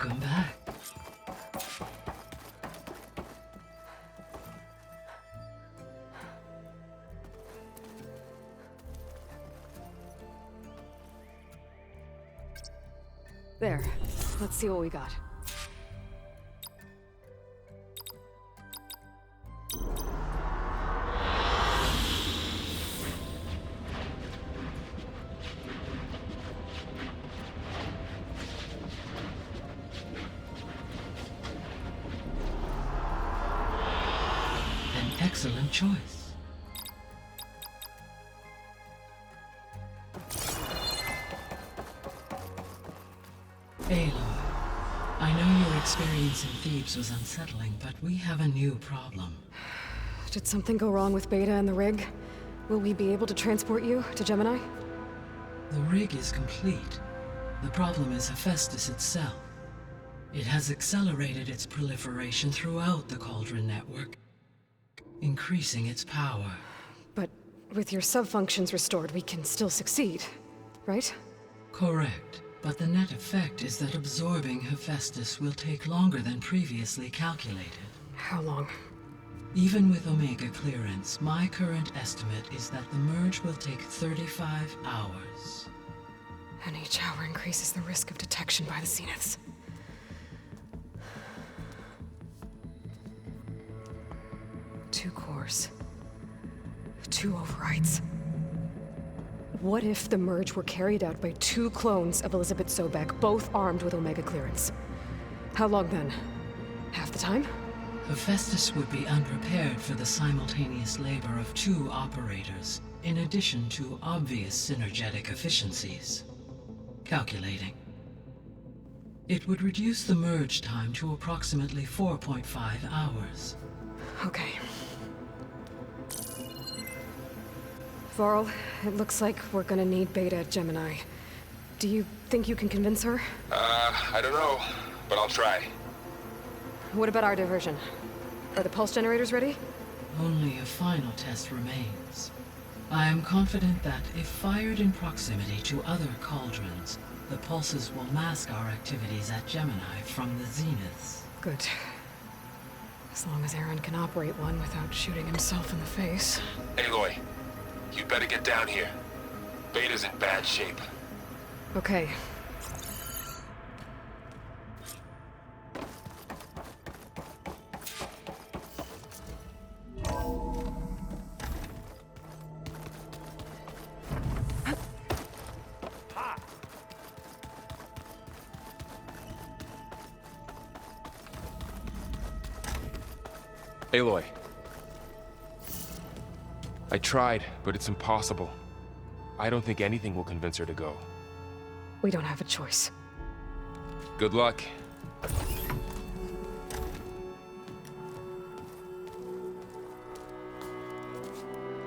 Welcome back. There. Let's see what we got. An excellent choice. Aloy, I know your experience in Thebes was unsettling, but we have a new problem. Did something go wrong with Beta and the rig? Will we be able to transport you to Gemini? The rig is complete. The problem is Hephaestus itself. It has accelerated its proliferation throughout the Cauldron network, increasing its power. But with your sub-functions restored, we can still succeed, right? Correct. But the net effect is that absorbing Hephaestus will take longer than previously calculated. How long? Even with Omega clearance, my current estimate is that the merge will take 35 hours. And each hour increases the risk of detection by the Zeniths. Two cores. Two overrides. What if the merge were carried out by two clones of Elizabeth Sobek, both armed with Omega clearance? How long then? Half the time? Hephaestus would be unprepared for the simultaneous labor of two operators, in addition to obvious synergetic efficiencies. Calculating. It would reduce the merge time to approximately 4.5 hours. Okay. Varl, it looks like we're gonna need Beta at Gemini. Do you think you can convince her? I don't know, but I'll try. What about our diversion? Are the pulse generators ready? Only a final test remains. I am confident that if fired in proximity to other cauldrons, the pulses will mask our activities at Gemini from the Zeniths. Good. As long as Aaron can operate one without shooting himself in the face. Aloy, you better get down here. Beta's in bad shape. Okay. Aloy. I tried, but it's impossible. I don't think anything will convince her to go. We don't have a choice. Good luck.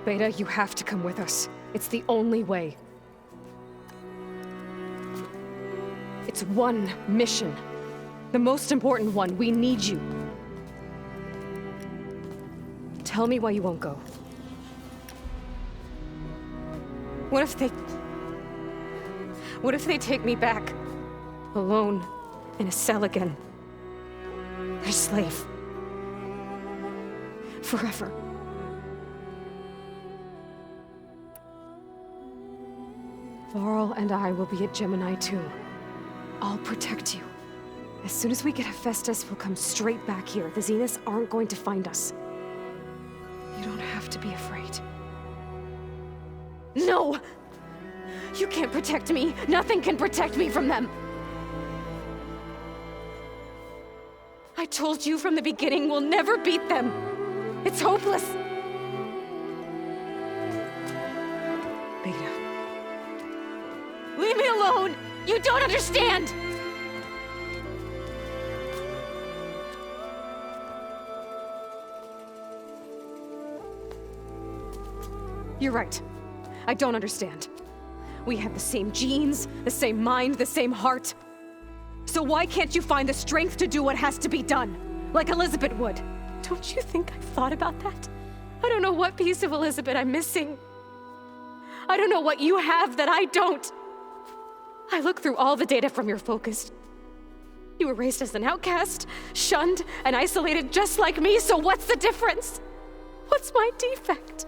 Beta, you have to come with us. It's the only way. It's one mission. The most important one. We need you. Tell me why you won't go. What if they take me back? Alone, in a cell again. Their slave. Forever. Varl and I will be at Gemini too. I'll protect you. As soon as we get Hephaestus, we'll come straight back here. The Zeniths aren't going to find us. You don't have to be afraid. No! You can't protect me. Nothing can protect me from them. I told you from the beginning we'll never beat them. It's hopeless. Beta. Leave me alone! You don't understand! You're right. I don't understand. We have the same genes, the same mind, the same heart. So why can't you find the strength to do what has to be done? Like Elizabeth would. Don't you think I've thought about that? I don't know what piece of Elizabeth I'm missing. I don't know what you have that I don't. I look through all the data from your focus. You were raised as an outcast, shunned and isolated just like me, so what's the difference? What's my defect?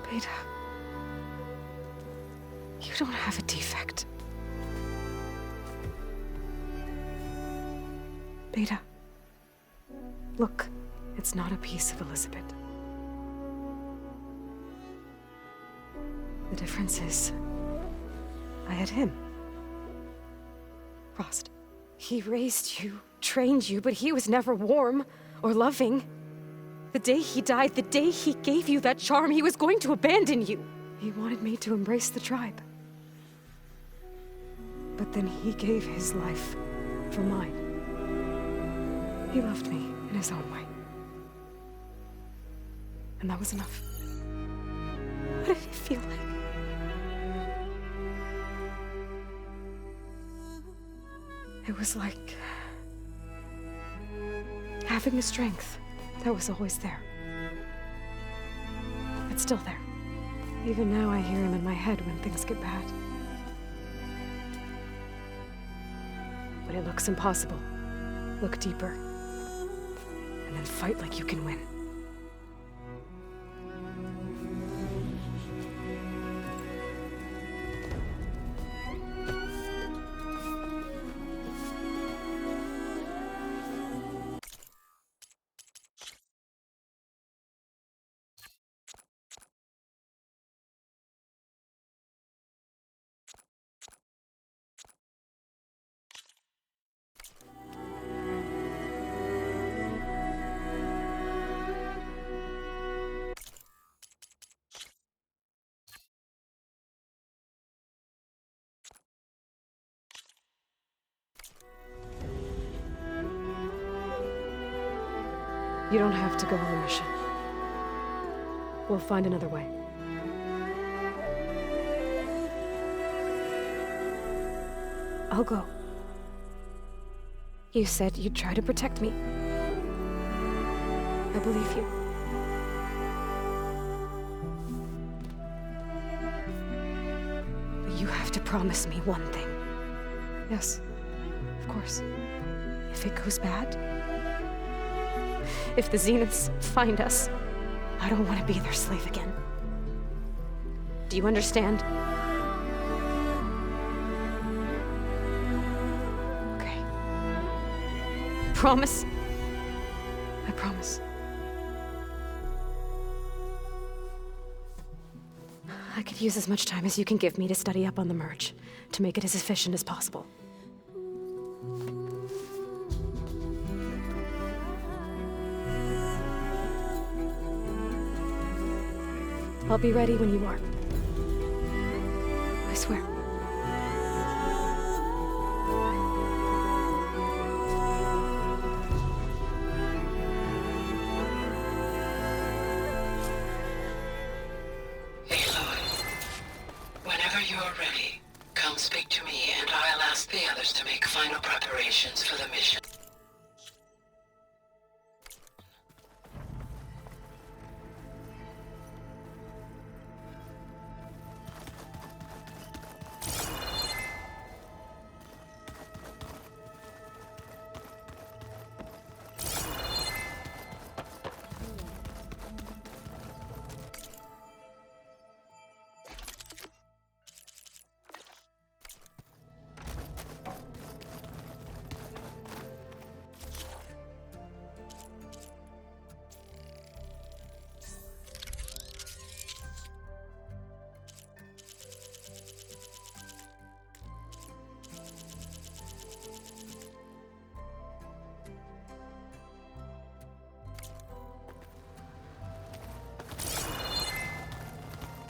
Beta, you don't have a defect. Beta, look, it's not a piece of Elizabeth. The difference is, I had him. Frost. He raised you, trained you, but he was never warm or loving. The day he died, the day he gave you that charm, he was going to abandon you. He wanted me to embrace the tribe. But then he gave his life for mine. He loved me in his own way. And that was enough. What did it feel like? It was like having a strength that was always there. It's still there. Even now I hear him in my head when things get bad. When it looks impossible, look deeper. And then fight like you can win. You don't have to go on the mission. We'll find another way. I'll go. You said you'd try to protect me. I believe you. But you have to promise me one thing. Yes, of course. If it goes bad, if the Zeniths find us, I don't want to be their slave again. Do you understand? Okay. Promise? I promise. I could use as much time as you can give me to study up on the merge, to make it as efficient as possible. I'll be ready when you are. I swear. Aloy, whenever you're ready, come speak to me and I'll ask the others to make final preparations for the mission.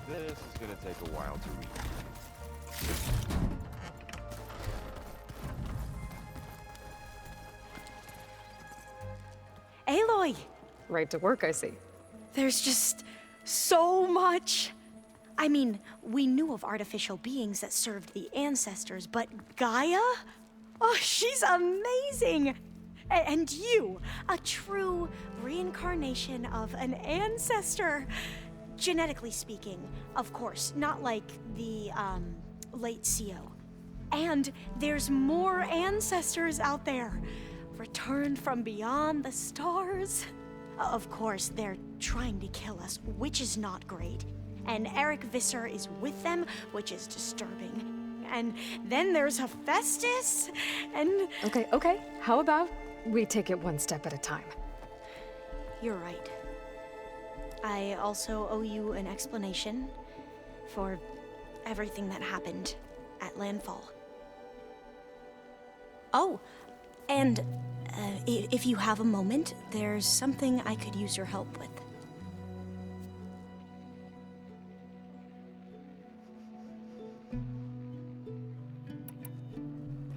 This is gonna take a while to read. Aloy! Right to work, I see. There's just so much. I mean, we knew of artificial beings that served the ancestors, but Gaia? Oh, she's amazing! And you, a true reincarnation of an ancestor. Genetically speaking, of course, not like the, late CO. And there's more ancestors out there, returned from beyond the stars. Of course, they're trying to kill us, which is not great. And Eric Visser is with them, which is disturbing. And then there's Hephaestus, and... Okay. How about we take it one step at a time? You're right. I also owe you an explanation for everything that happened at Landfall. Oh, and if you have a moment, there's something I could use your help with.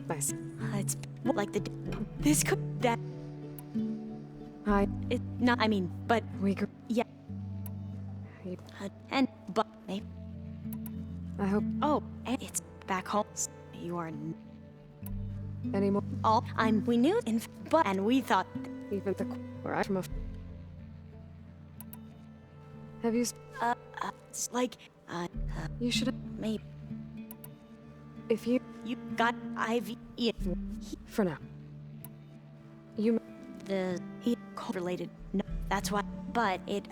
Nice. It's like this could that. It not. I mean, but yeah. And but maybe. I hope. Oh, and it's back home. You are Anymore? all we knew but and we thought Even the where I'm from. Have you? it's like You should have. maybe If you. you got IV For now. You. the related. No, that's why. But it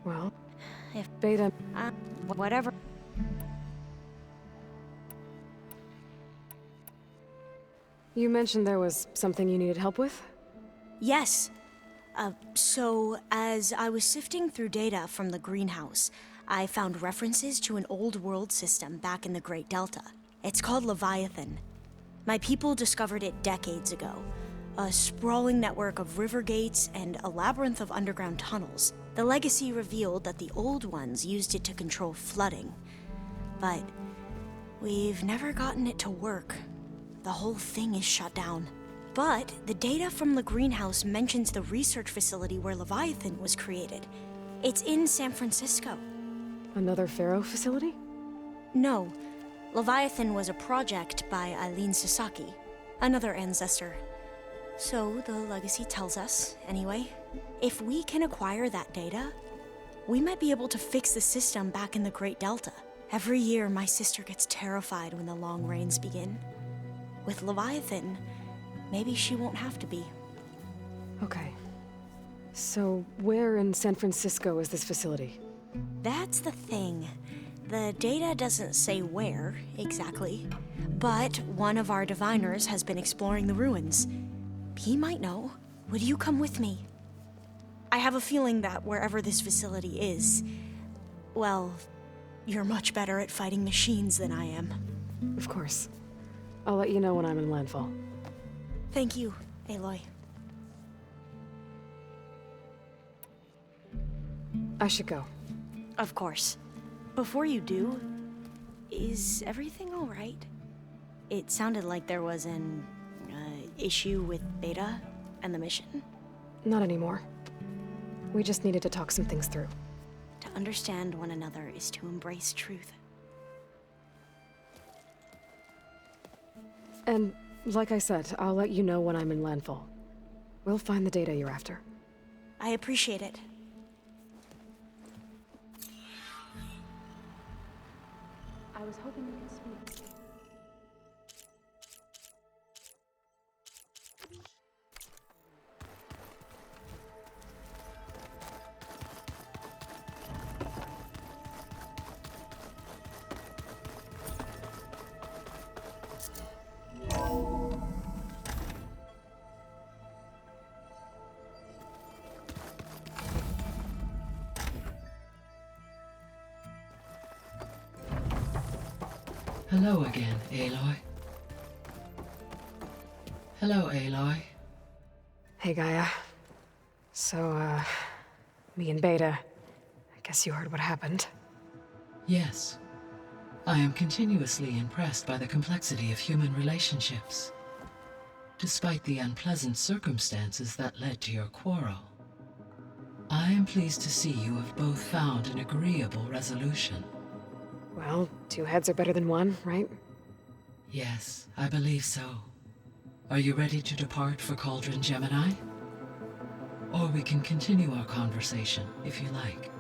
Well. if Beta. whatever. You mentioned there was something you needed help with? Yes. So as I was sifting through data from the greenhouse, I found references to an old world system back in the Great Delta. It's called Leviathan. My people discovered it decades ago. A sprawling network of river gates and a labyrinth of underground tunnels. The legacy revealed that the old ones used it to control flooding. But we've never gotten it to work. The whole thing is shut down. But the data from the greenhouse mentions the research facility where Leviathan was created. It's in San Francisco. Another Pharaoh facility? No, Leviathan was a project by Eileen Sasaki, another ancestor. So the legacy tells us, anyway, if we can acquire that data, we might be able to fix the system back in the Great Delta. Every year, my sister gets terrified when the long rains begin. With Leviathan, maybe she won't have to be. Okay. So, where in San Francisco is this facility? That's the thing. The data doesn't say where, exactly. But one of our diviners has been exploring the ruins. He might know. Would you come with me? I have a feeling that wherever this facility is, well, you're much better at fighting machines than I am. Of course. I'll let you know when I'm in landfall. Thank you, Aloy. I should go. Of course. Before you do, is everything all right? It sounded like there was an issue with Beta and the mission. Not anymore. We just needed to talk some things through. To understand one another is to embrace truth. And, like I said, I'll let you know when I'm in landfall. We'll find the data you're after. I appreciate it. I was hoping you could speak. Hello again, Aloy. Hello, Aloy. Hey, Gaia. So, me and Beta, I guess you heard what happened. Yes. I am continuously impressed by the complexity of human relationships. Despite the unpleasant circumstances that led to your quarrel, I am pleased to see you have both found an agreeable resolution. Well, two heads are better than one, right? Yes, I believe so. Are you ready to depart for Cauldron Gemini? Or we can continue our conversation, if you like.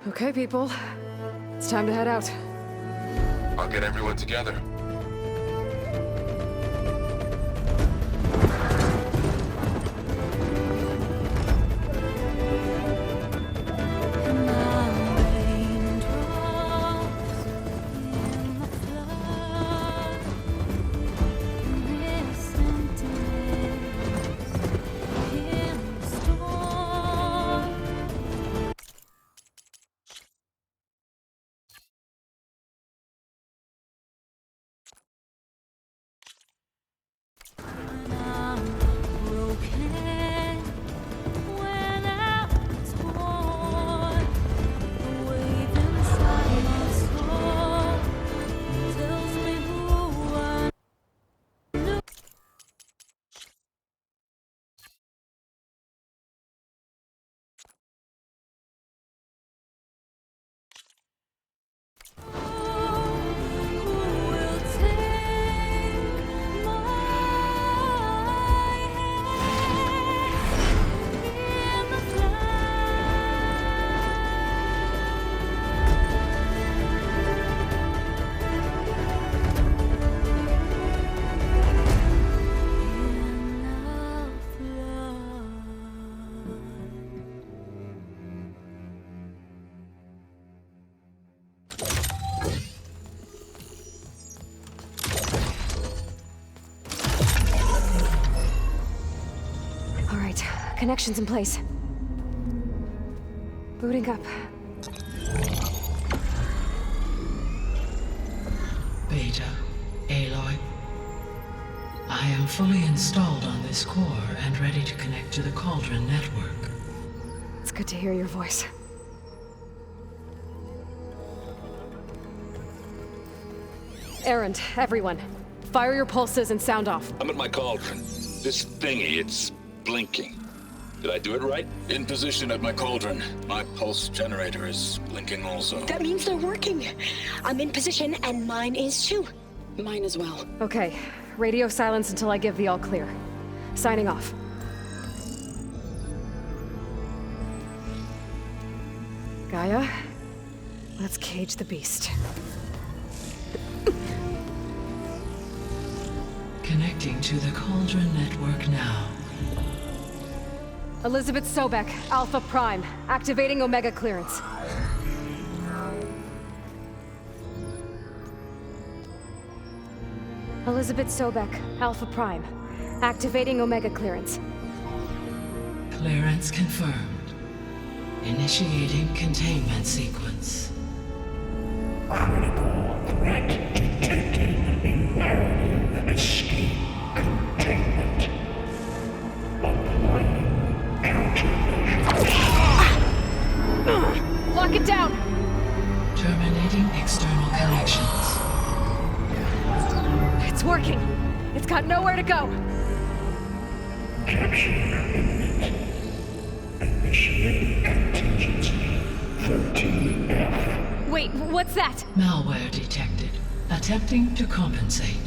Okay, people. It's time to head out. I'll get everyone together. Connections in place. Booting up. Beta, Aloy. I am fully installed on this core and ready to connect to the Cauldron network. It's good to hear your voice. Errand, everyone. Fire your pulses and sound off. I'm at my cauldron. This thingy, it's blinking. Did I do it right? In position at my cauldron. My pulse generator is blinking also. That means they're working. I'm in position, and mine is too. Mine as well. Okay. Radio silence until I give the all clear. Signing off. Gaia, let's cage the beast. Connecting to the Cauldron network now. Elizabeth Sobek, Alpha Prime, activating Omega clearance. Elizabeth Sobek, Alpha Prime, activating Omega clearance. Clearance confirmed. Initiating containment sequence. Critical threat detected. Imperative escape containment. Applying countermeasures. Lock it down! Terminating external connections. It's working. It's got nowhere to go. Capture imminent. Initiating contingency 13F. Wait, what's that? Malware detected. Attempting to compensate.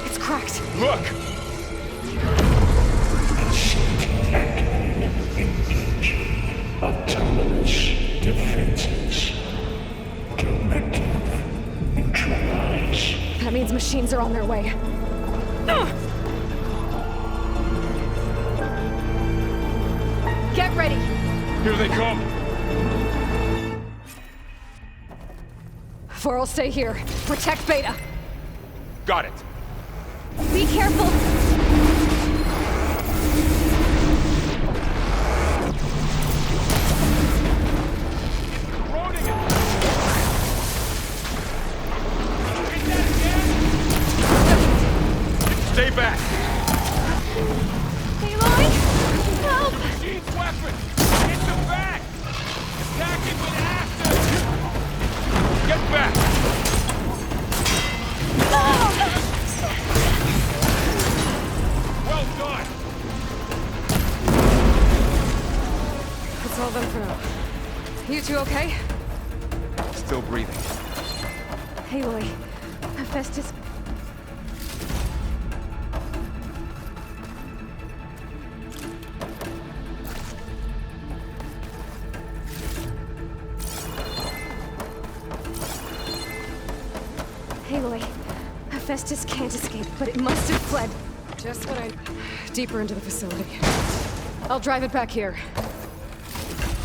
It's cracked. Look! Engaging autonomous defenses. Directive neutralize. That means machines are on their way. Get ready! Here they come! For'll stay here. Protect Beta. Got it! Be careful! Corroding it! Hit that again! Stay back! Aloy! Help! Machine's weapon! It's That's all done for now. You two okay? Still breathing. Aloy, Hephaestus... Aloy, Hephaestus can't escape, but it must have fled. Just when deeper into the facility. I'll drive it back here.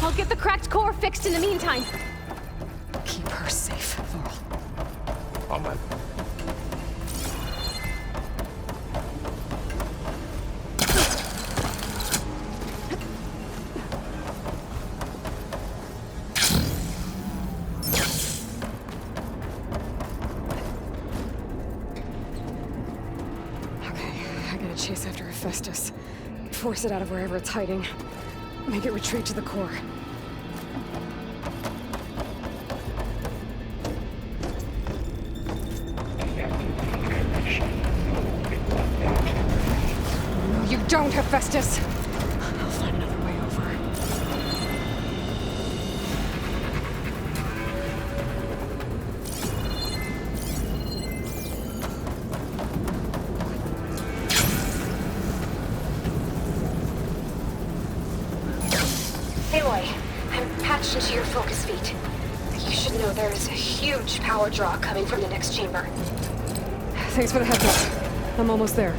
I'll get the cracked core fixed in the meantime. Keep her safe, Varl. On my... Chase after Hephaestus. Force it out of wherever it's hiding. Make it retreat to the core. No, you don't, Hephaestus! I'll find another way over. Aloy, I'm patched into your focus feet. You should know there is a huge power draw coming from the next chamber. Thanks for the heads up. I'm almost there.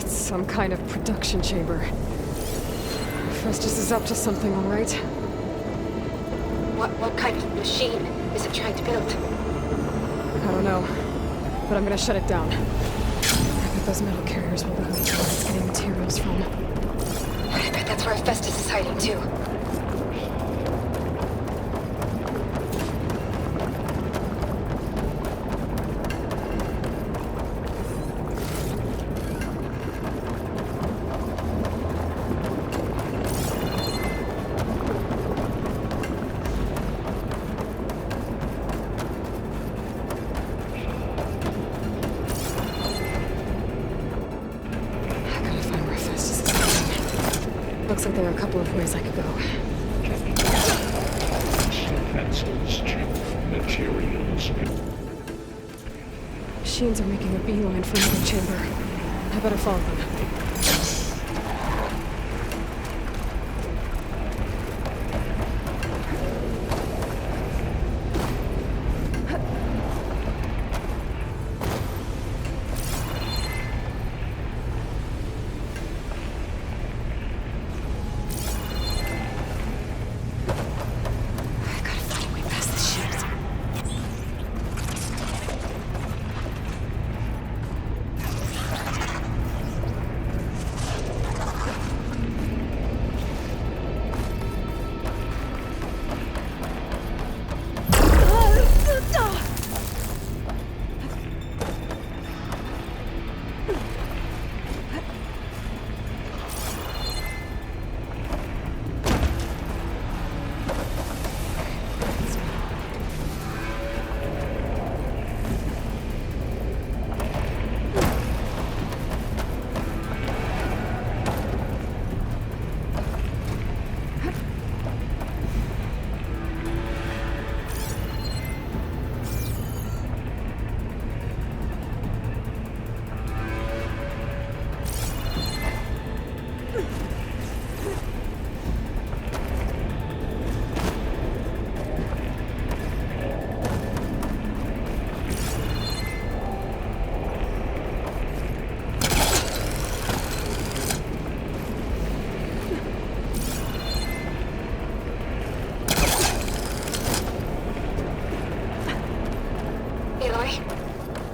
Some kind of production chamber. Hephaestus is up to something, all right? What kind of machine is it trying to build? I don't know, but I'm gonna shut it down. I bet those metal carriers will let me know where it's getting materials from. I bet that's where Hephaestus is hiding too. Looks like there are a couple of ways I could go. Defenses, materials. Machines are making a beeline for another chamber. I better follow them.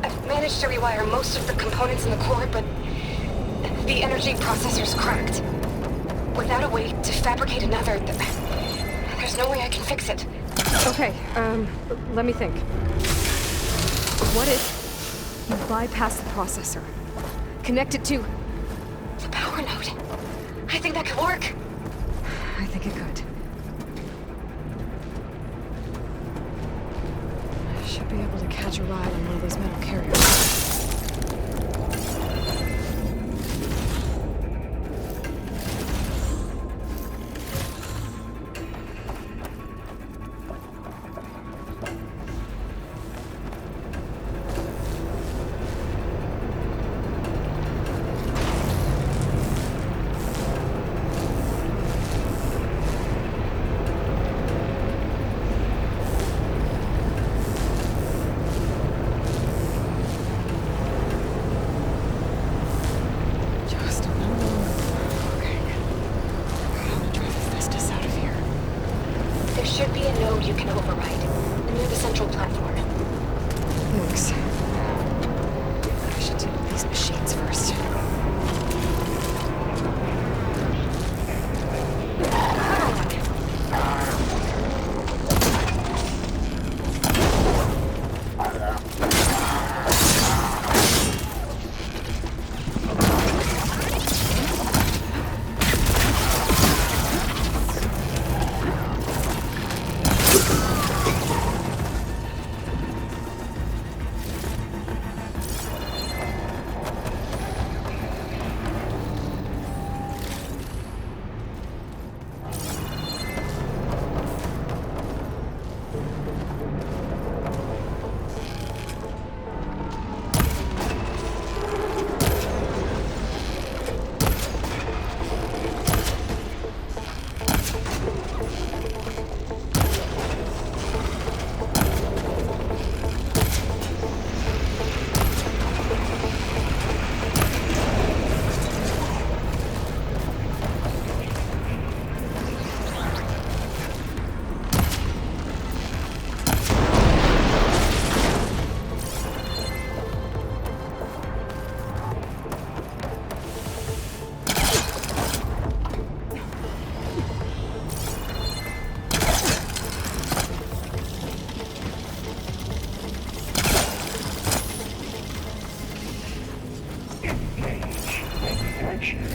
I've managed to rewire most of the components in the core, but the energy processor's cracked. Without a way to fabricate another, there's no way I can fix it. Okay, let me think. What if you bypass the processor? Connect it to... The power node. I think that could work. I think it could. I should be able to catch a ride on one of those metal carriers. There should be a node you can override, near the central platform. Thanks. I should deal with these machines first.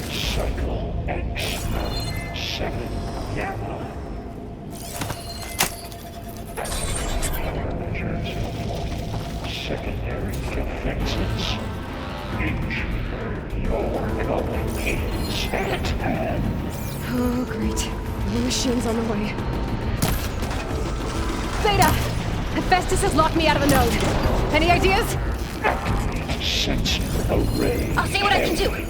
Cycle X-7 Gamma. Parameters of secondary defenses. Ensure your calling is at hand. Oh, great. More machines on the way. Theta! Hephaestus has locked me out of a node. Any ideas? Sensor array. I'll see what I can do.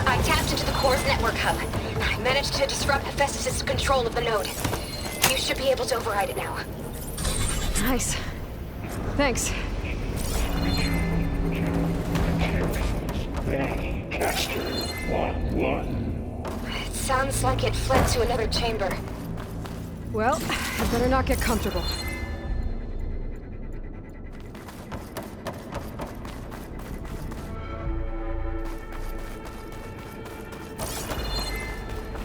I tapped into the core's network hub. I managed to disrupt Hephaestus' control of the node. You should be able to override it now. Nice. Thanks. Caster 1-1. It sounds like it fled to another chamber. Well, I better not get comfortable.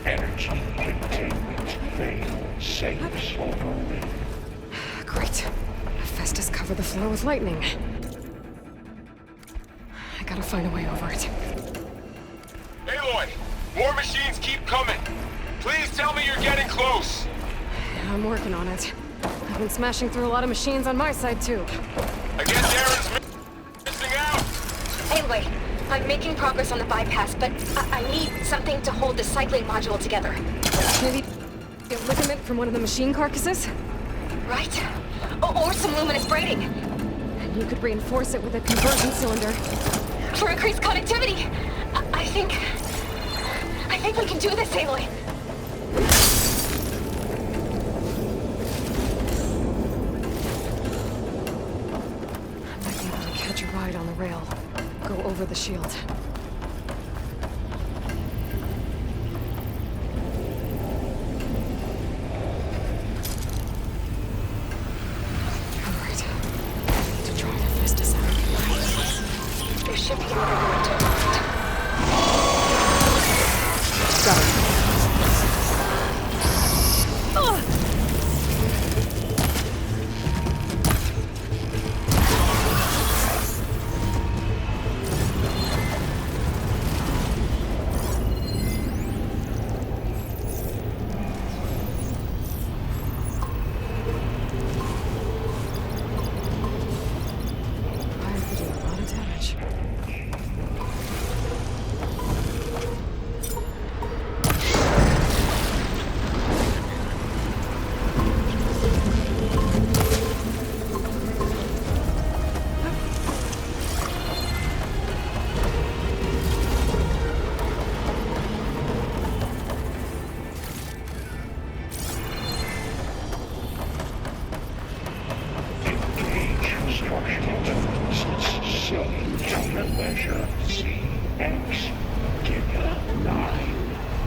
Energy containment fail safes override. Great. Hephaestus covered the floor with lightning. Gotta find a way over it. Aloy! More machines keep coming! Please tell me you're getting close! Yeah, I'm working on it. I've been smashing through a lot of machines on my side, too. I guess Aaron's missing out! Anyway, I'm making progress on the bypass, but I need something to hold the cycling module together. Maybe a ligament from one of the machine carcasses? Right? Or some luminous braiding. And you could reinforce it with a conversion cylinder. For increased connectivity! I think we can do this, Aloy. I might be able to catch a ride on the rail. Go over the shield. Alright. I need to try to fist us out. There should be another room to adopt. Got it. Fire could do a lot of damage. Engage structural defenses. Cylinder countermeasure CX. Giga 9.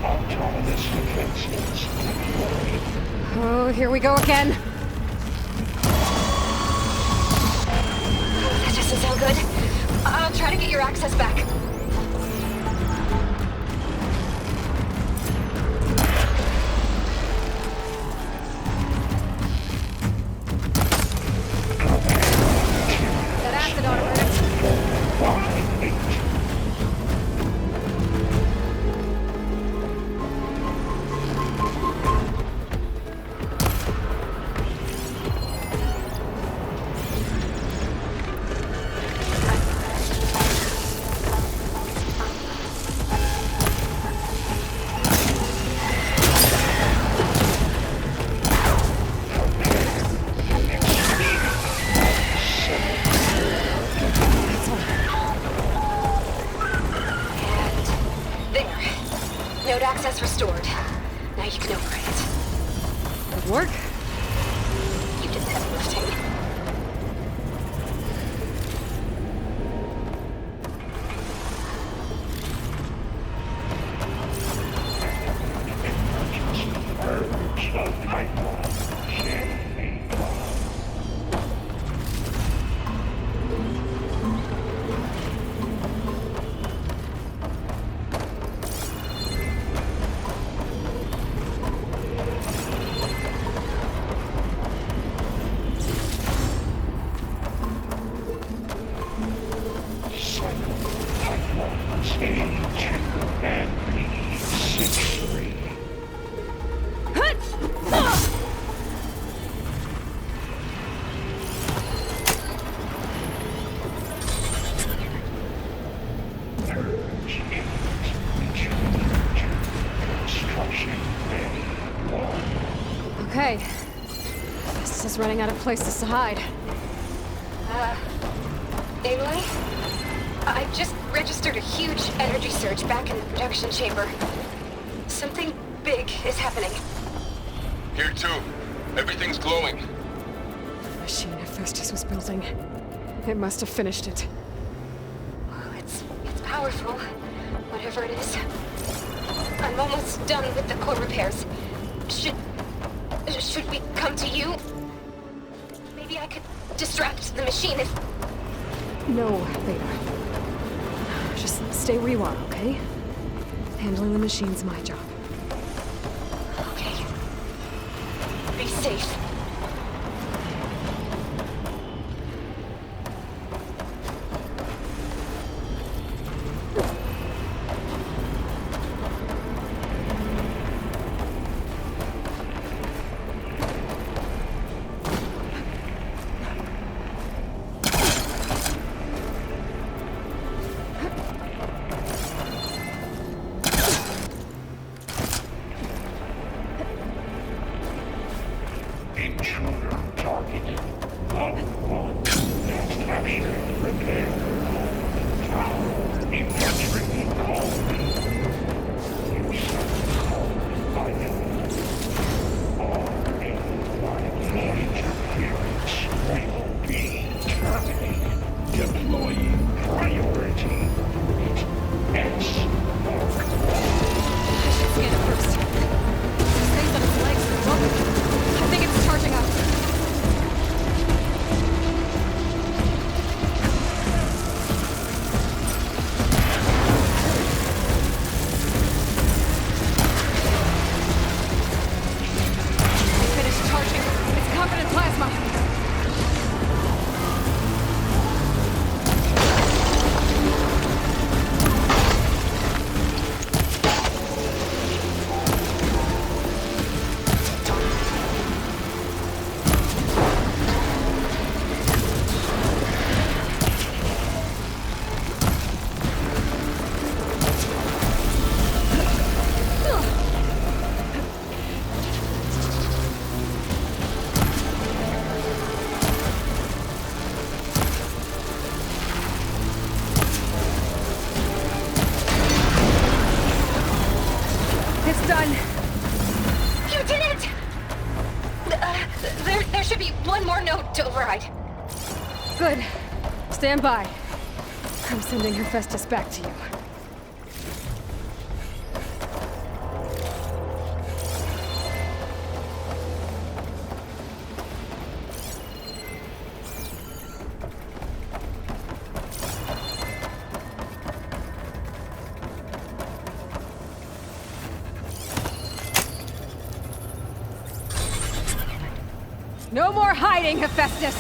Autonomous defenses deployed. Oh, here we go again. That doesn't sound good. I'll try to get your access back. That acid ought to hurt. 5, 8. There. Node access restored. Now you can override it. Good work. You did the heavy lifting. Urge of pipeline. Chain. Cycle pipelines A2 and B63. Purge imminent. Return to construction bay 1. Okay. This is running out of places to hide. Aloy? I just registered a huge energy surge back in the production chamber. Something big is happening. Here too. Everything's glowing. The machine Hephaestus was building. It must have finished it. Oh, it's powerful, whatever it is. I'm almost done with the core repairs. Should we come to you? Maybe I could distract the machine if... No, Beta. Just stay where you are, okay? Handling the machine's my job. Okay. Be safe. Priority Unit S marked. I should scan it first. It stays on its legs for a moment. I think it's charging up. It finished charging. It's covered in plasma. It's done. You did it! There should be one more node to override. Good. Stand by. I'm sending Hephaestus back to you. No more hiding, Hephaestus!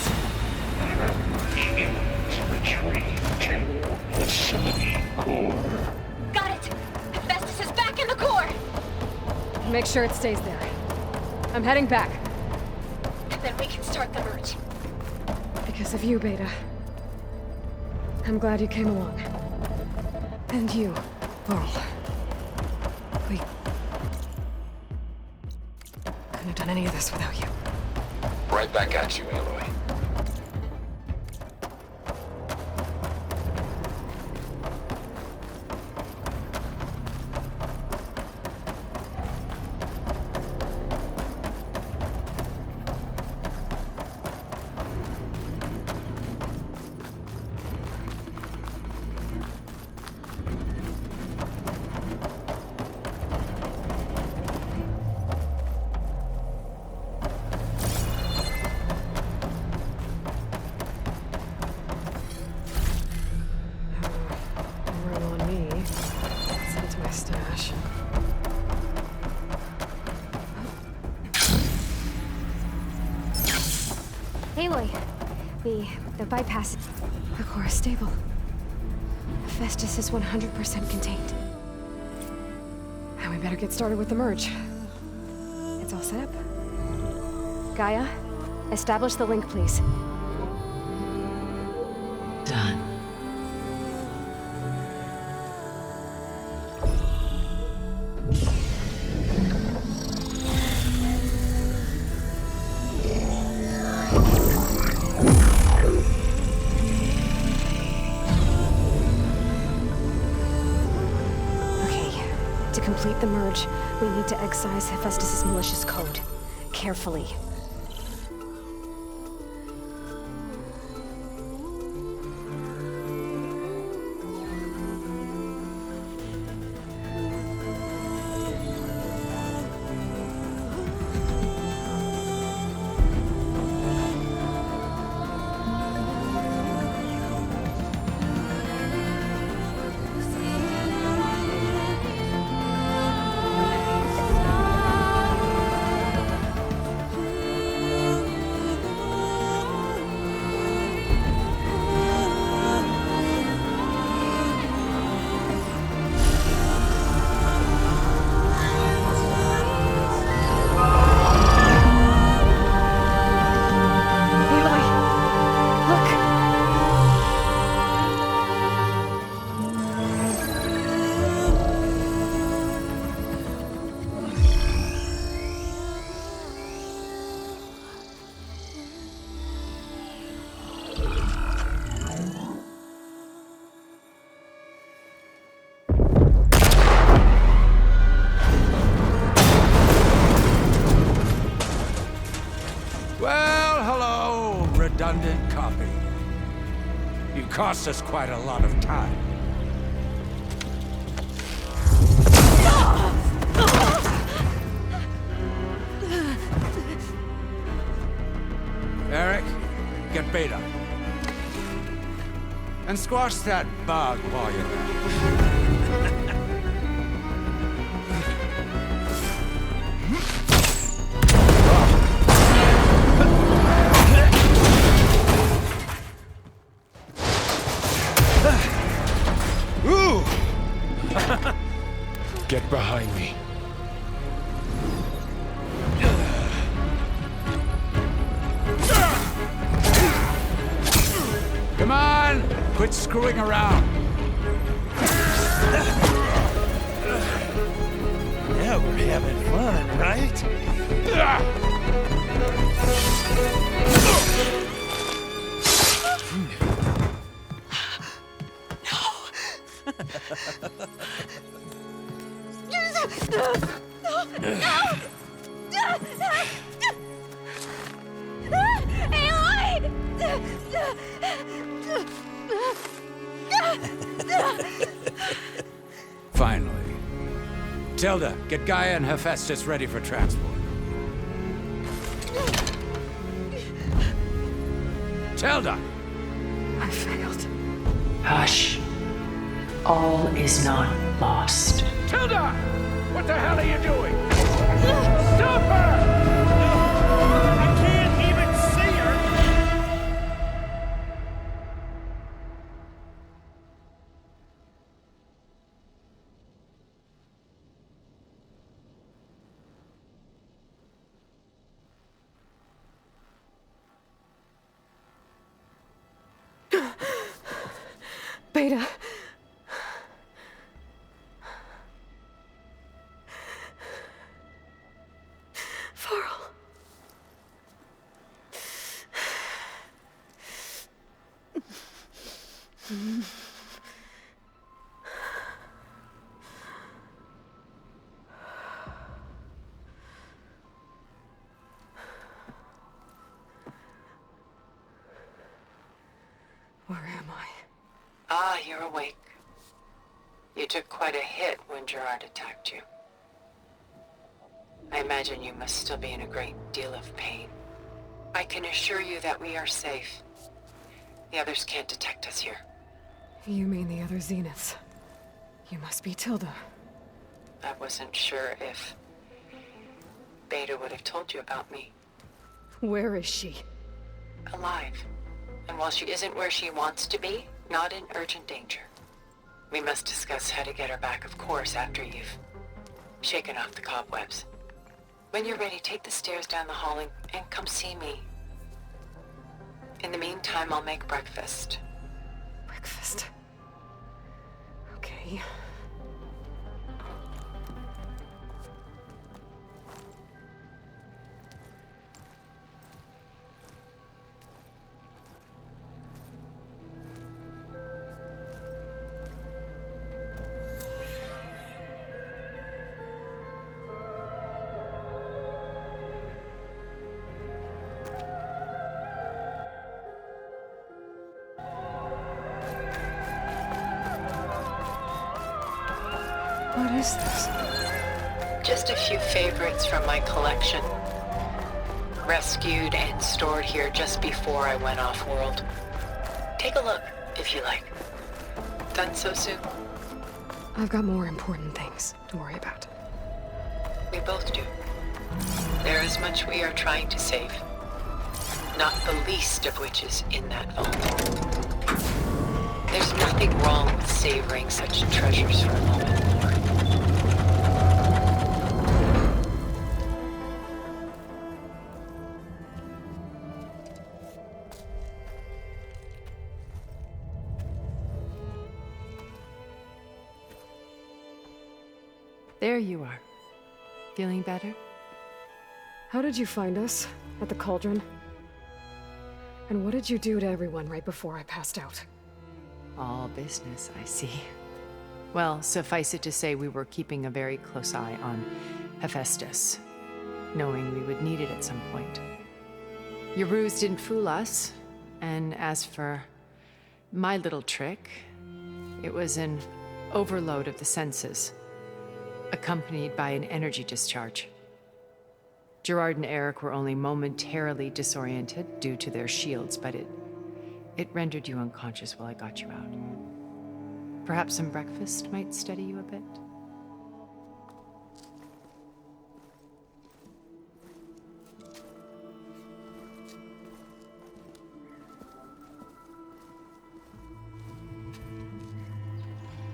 Retreat to facility core. Got it! Hephaestus is back in the core! Make sure it stays there. I'm heading back. And then we can start the merge. Because of you, Beta. I'm glad you came along. And you, Laurel. We couldn't have done any of this without you. Right back at you, Aloy. Roll on me. Send it to my stash. Aloy, the bypass. The core is stable. Hephaestus is 100% contained. And we better get started with the merge. It's all set up. Gaia, establish the link, please. Done. Okay, to complete the merge, we need to excise Hephaestus' malicious code. Carefully. Well, hello, redundant copy. You It costs us quite a lot of time. Eric, get Beta. And squash that bug while you're there. Ooh! Get behind me. Come on! Quit screwing around! Yeah, we're having fun, right? Finally. Tilda, get Gaia and Hephaestus ready for transport. Tilda! I failed. Hush. All is not lost. Tilda! What the hell are you doing? Stop her! I can't even see her! Beta. Varl. Where am I? Ah, you're awake. You took quite a hit when Gerard attacked you. I imagine you must still be in a great deal of pain. I can assure you that we are safe. The others can't detect us here. You mean the other Zeniths? You must be Tilda. I wasn't sure if Beta would have told you about me. Where is she? Alive. And while she isn't where she wants to be, not in urgent danger. We must discuss how to get her back, of course, after you've shaken off the cobwebs. When you're ready, take the stairs down the hall and come see me. In the meantime, I'll make breakfast. Breakfast. Okay. What is this? Just a few favorites from my collection. Rescued and stored here just before I went off-world. Take a look, if you like. Done so soon? I've got more important things to worry about. We both do. There is much we are trying to save. Not the least of which is in that vault. There's nothing wrong with savoring such treasures for a moment. There you are. Feeling better? How did you find us? At the cauldron? And what did you do to everyone right before I passed out? All business, I see. Well, suffice it to say we were keeping a very close eye on Hephaestus, knowing we would need it at some point. Your ruse didn't fool us, and as for My little trick. It was an overload of the senses, accompanied by an energy discharge. Gerard and Eric were only momentarily disoriented due to their shields, but it rendered you unconscious while I got you out. Perhaps some breakfast might steady you a bit?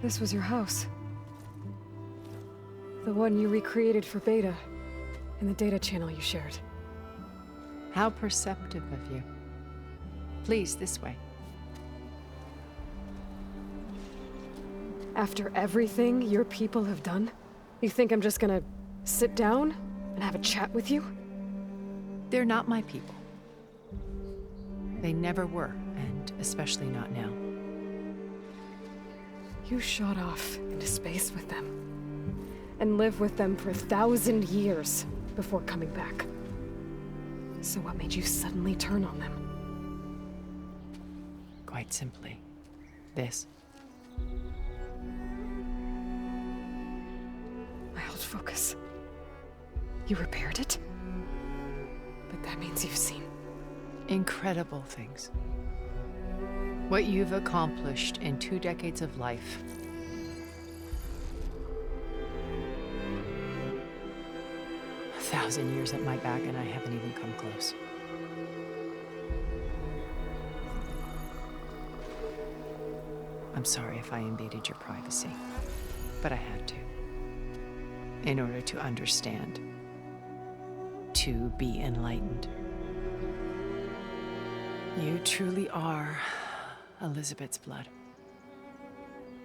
This was your house. The one you recreated for Beta, in the data channel you shared. How perceptive of you. Please, this way. After everything your people have done, you think I'm just gonna sit down and have a chat with you? They're not my people. They never were, and especially not now. You shot off into space with them, and lived with them for 1,000 years before coming back. So what made you suddenly turn on them? Quite simply, this. My old focus. You repaired it? But that means you've seen incredible things. What you've accomplished in 2 decades of life. A 1,000 years at my back and I haven't even come close. I'm sorry if I invaded your privacy, but I had to. In order to understand. To be enlightened. You truly are Elizabeth's blood.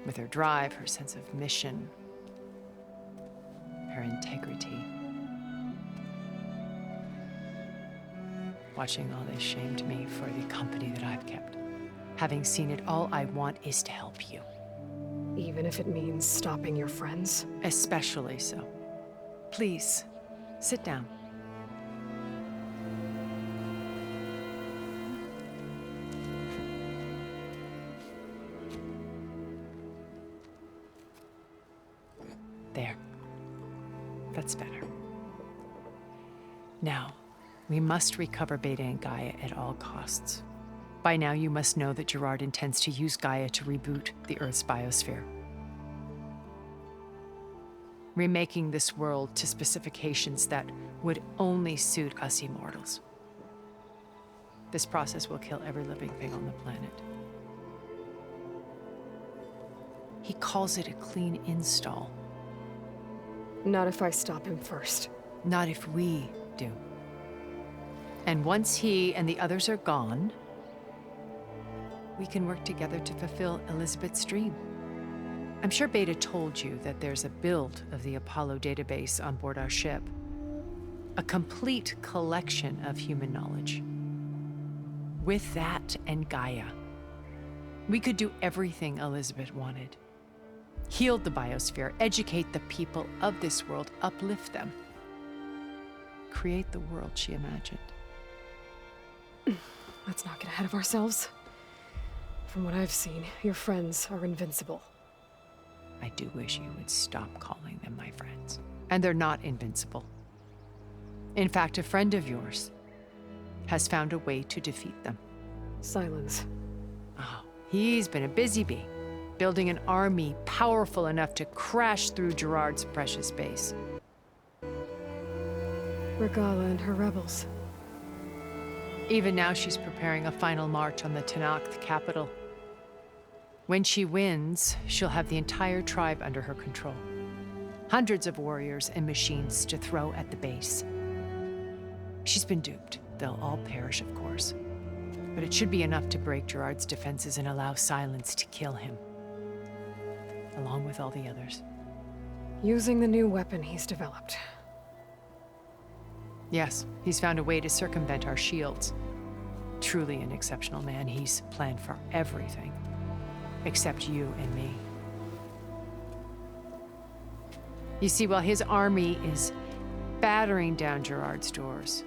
With her drive, her sense of mission, her integrity. Watching all this shamed me for the company that I've kept. Having seen it, all I want is to help you. Even if it means stopping your friends? Especially so. Please, sit down. There. That's better. Now, we must recover Beta and Gaia at all costs. By now, you must know that Gerard intends to use Gaia to reboot the Earth's biosphere. Remaking this world to specifications that would only suit us immortals. This process will kill every living thing on the planet. He calls it a clean install. Not if I stop him first. Not if we do. And once he and the others are gone, we can work together to fulfill Elizabeth's dream. I'm sure Beta told you that there's a build of the Apollo database on board our ship. A complete collection of human knowledge. With that and Gaia, we could do everything Elizabeth wanted. Heal the biosphere, educate the people of this world, uplift them. Create the world she imagined. Let's not get ahead of ourselves. From what I've seen, your friends are invincible. I do wish you would stop calling them my friends. And they're not invincible. In fact, a friend of yours has found a way to defeat them. Silence. Oh, he's been a busy bee, building an army powerful enough to crash through Gerard's precious base. Regala and her rebels. Even now, she's preparing a final march on the Tenakth capital. When she wins, she'll have the entire tribe under her control. Hundreds of warriors and machines to throw at the base. She's been duped. They'll all perish, of course. But it should be enough to break Gerard's defenses and allow Silence to kill him. Along with all the others. Using the new weapon he's developed. Yes, he's found a way to circumvent our shields. Truly an exceptional man. He's planned for everything. Except you and me. You see, while his army is battering down Gerard's doors,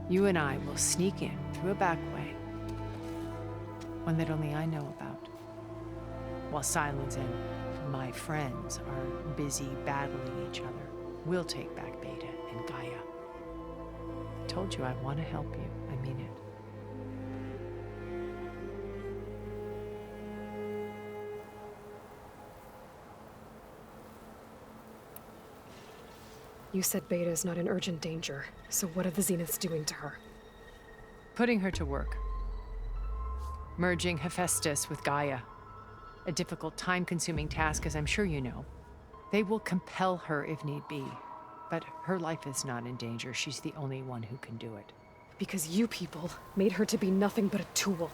you and I will sneak in through a back way, one that only I know about. While Silence and my friends are busy battling each other, we'll take back Beta and Gaia. I told you I want to help you. I mean it. You said Beta is not in urgent danger, so what are the Zeniths doing to her? Putting her to work. Merging Hephaestus with Gaia. A difficult, time-consuming task, as I'm sure you know. They will compel her if need be. But her life is not in danger. She's the only one who can do it. Because you people made her to be nothing but a tool.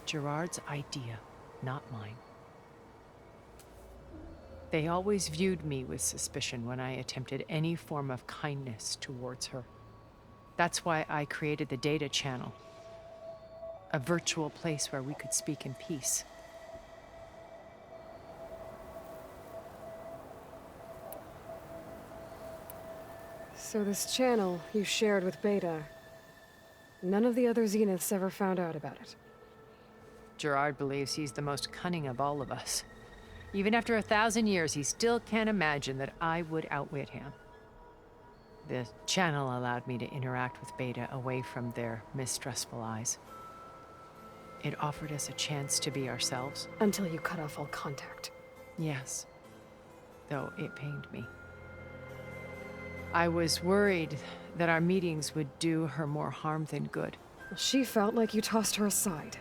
Gerard's idea, not mine. They always viewed me with suspicion when I attempted any form of kindness towards her. That's why I created the data channel. A virtual place where we could speak in peace. So this channel you shared with Beta, none of the other Zeniths ever found out about it. Gerard believes he's the most cunning of all of us. Even after 1,000 years, he still can't imagine that I would outwit him. The channel allowed me to interact with Beta away from their mistrustful eyes. It offered us a chance to be ourselves. Until you cut off all contact. Yes, though it pained me. I was worried that our meetings would do her more harm than good. Well, she felt like you tossed her aside.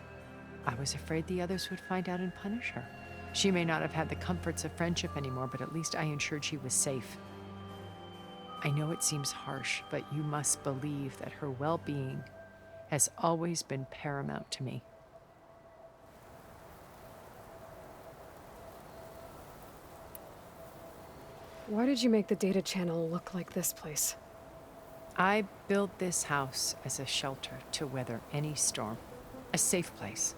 I was afraid the others would find out and punish her. She may not have had the comforts of friendship anymore, but at least I ensured she was safe. I know it seems harsh, but you must believe that her well-being has always been paramount to me. Why did you make the data channel look like this place? I built this house as a shelter to weather any storm. A safe place.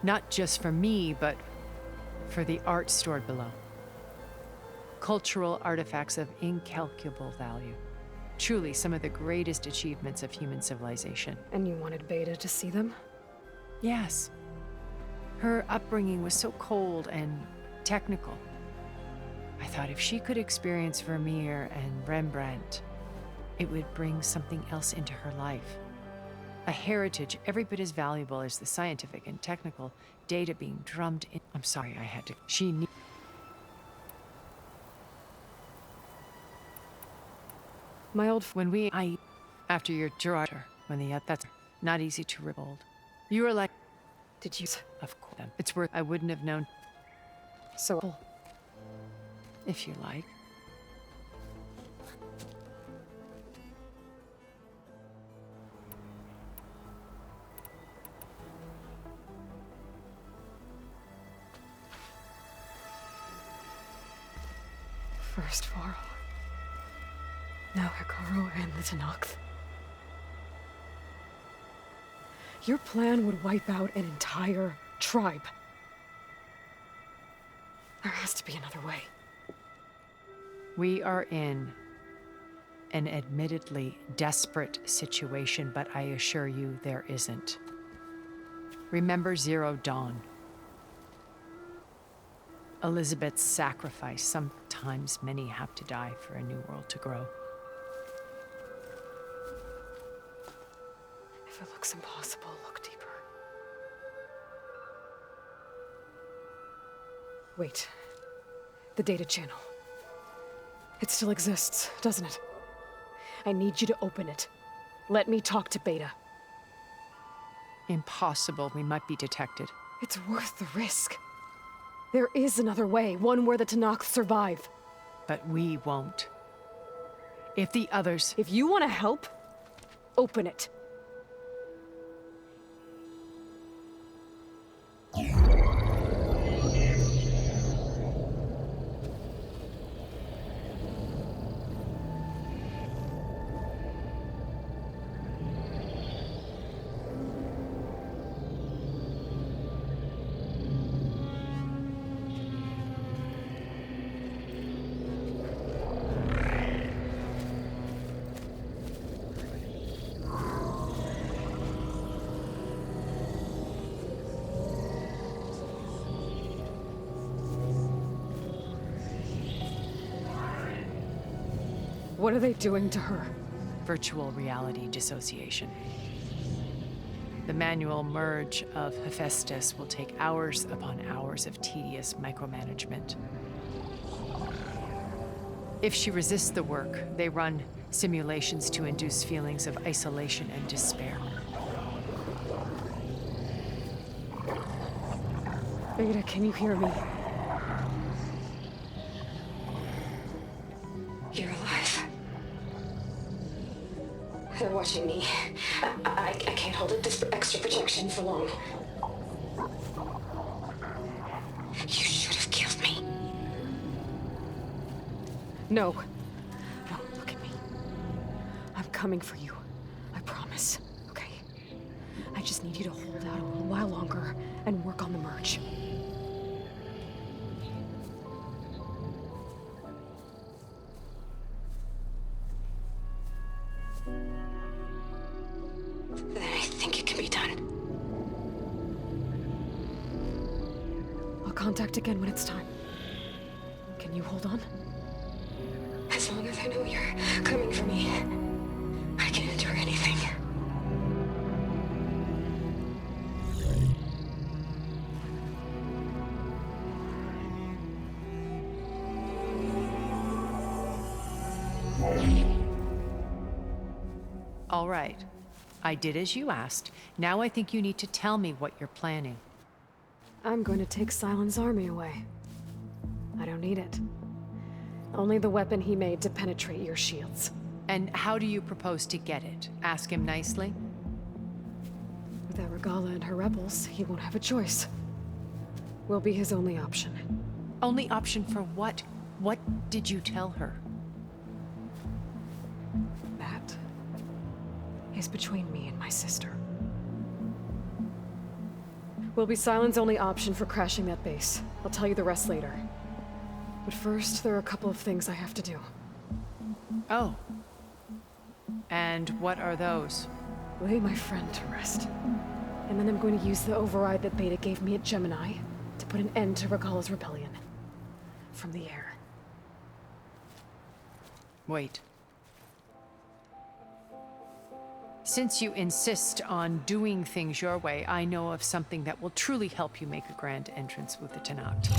Not just for me, but for the art stored below. Cultural artifacts of incalculable value. Truly some of the greatest achievements of human civilization. And you wanted Beta to see them? Yes. Her upbringing was so cold and technical. I thought if she could experience Vermeer and Rembrandt, it would bring something else into her life. A heritage every bit as valuable as the scientific and technical data being drummed in. I'm sorry, I had to. My old after your Gerard, that's not easy to rebuild. You were like, did you? Of course, it's worth. I wouldn't have known. So, if you like. First Varl. Now Hikaru and the Tenakth. Your plan would wipe out an entire tribe. There has to be another way. We are in an admittedly desperate situation, but I assure you there isn't. Remember Zero Dawn. Elizabeth's sacrifice. Sometimes many have to die for a new world to grow. If it looks impossible, look deeper. Wait. The data channel. It still exists, doesn't it? I need you to open it. Let me talk to Beta. Impossible. We might be detected. It's worth the risk. There is another way, one where the Tenakth survive. But we won't. If the others... If you want to help, open it. What are they doing to her? Virtual reality dissociation. The manual merge of Hephaestus will take hours upon hours of tedious micromanagement. If she resists the work, they run simulations to induce feelings of isolation and despair. Beta, can you hear me? You're alive. They're watching me. I can't hold up this extra protection for long. You should have killed me. No. No, look at me. I'm coming for you. I promise, okay? I just need you to hold out a little while longer and work on the merge. Then I think it can be done. I'll contact again when it's time. Can you hold on? As long as I know you're coming for me, I can endure anything. All right. I did as you asked. Now I think you need to tell me what you're planning. I'm going to take Silent's army away. I don't need it. Only the weapon he made to penetrate your shields. And how do you propose to get it? Ask him nicely? Without Regala and her rebels, he won't have a choice. We'll be his only option. Only option for what? What did you tell her? That is between me and my sister. Will be Silent's only option for crashing that base. I'll tell you the rest later. But first, there are a couple of things I have to do. Oh. And what are those? Lay my friend to rest. And then I'm going to use the override that Beta gave me at Gemini to put an end to Regala's rebellion. From the air. Wait. Since you insist on doing things your way, I know of something that will truly help you make a grand entrance with the Tenakth.